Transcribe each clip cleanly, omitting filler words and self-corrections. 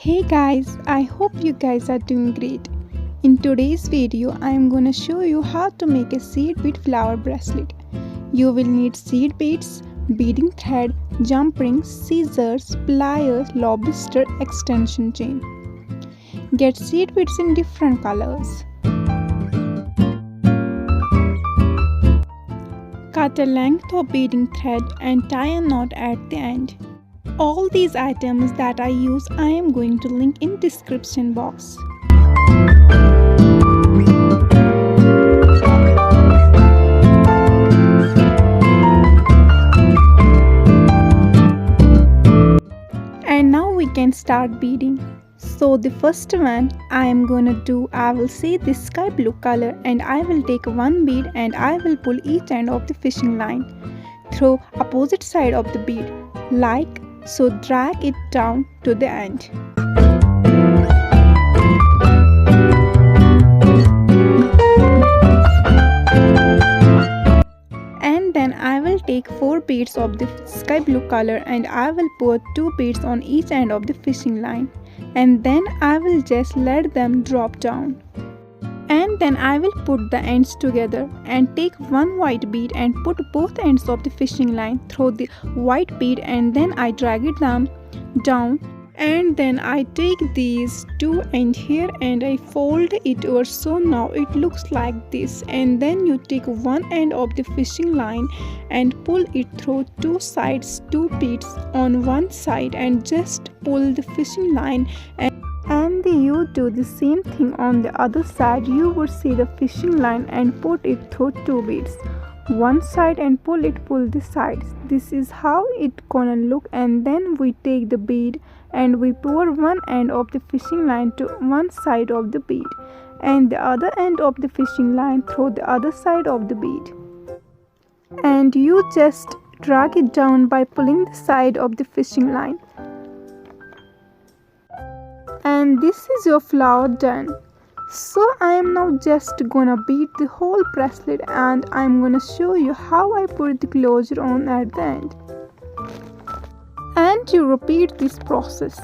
Hey guys, I hope you guys are doing great. In today's video, I am gonna show you how to make a seed bead flower bracelet. You will need seed beads, beading thread, jump rings, scissors, pliers, lobster extension chain. Get seed beads in different colors. Cut a length of beading thread and tie a knot at the end. All these items that I use I am going to link in description box. And now we can start beading. So the first one I will say this sky blue color, and I will take one bead and I will pull each end of the fishing line through opposite side of the bead like so. Drag it down to the end. And then I will take 4 beads of the sky blue color and I will put 2 beads on each end of the fishing line, and then I will just let them drop down. And then I will put the ends together and take one white bead and put both ends of the fishing line through the white bead, and then I drag it down. And then I take these two ends here and I fold it over, so now it looks like this. And then you take one end of the fishing line and pull it through two sides, 2 beads on one side, and just pull the fishing line, and you do the same thing on the other side. You would see the fishing line and put it through 2 beads one side and pull the sides. This is how it gonna look. And then we take the bead and we pour one end of the fishing line to one side of the bead and the other end of the fishing line through the other side of the bead, and you just drag it down by pulling the side of the fishing line. And this is your flower done. So I am now just gonna bead the whole bracelet, and I am gonna show you how I put the closure on at the end. And you repeat this process.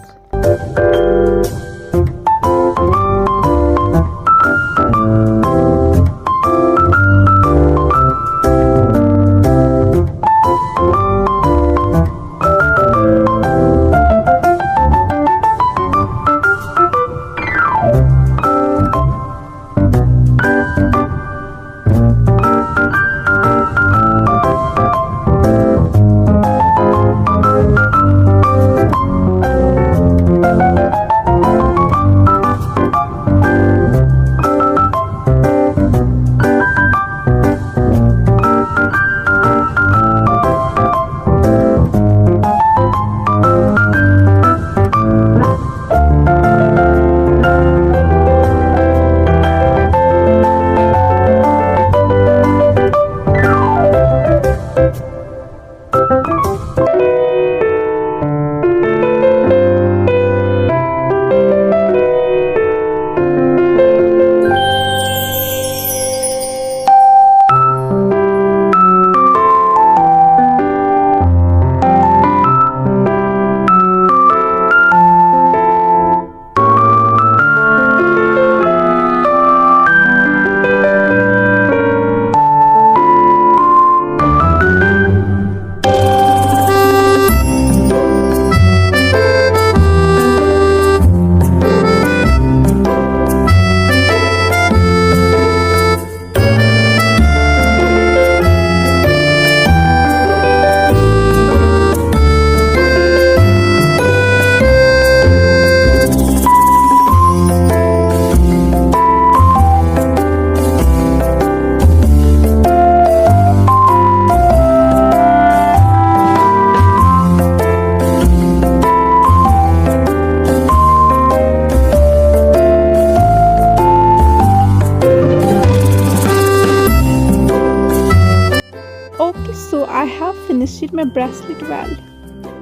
So I have finished my bracelet well,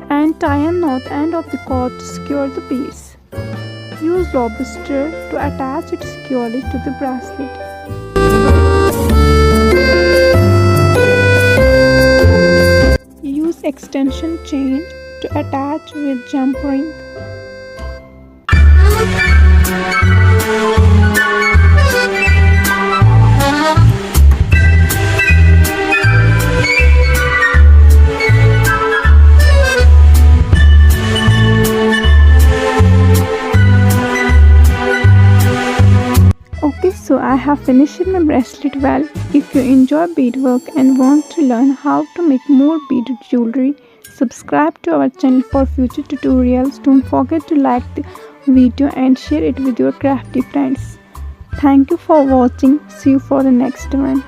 and tie a knot end of the cord to secure the beads. Use lobster to attach it securely to the bracelet. Use extension chain to attach with jump ring. So I have finished my bracelet well. If you enjoy beadwork and want to learn how to make more beaded jewelry, subscribe to our channel for future tutorials. Don't forget to like the video and share it with your crafty friends. Thank you for watching. See you for the next one.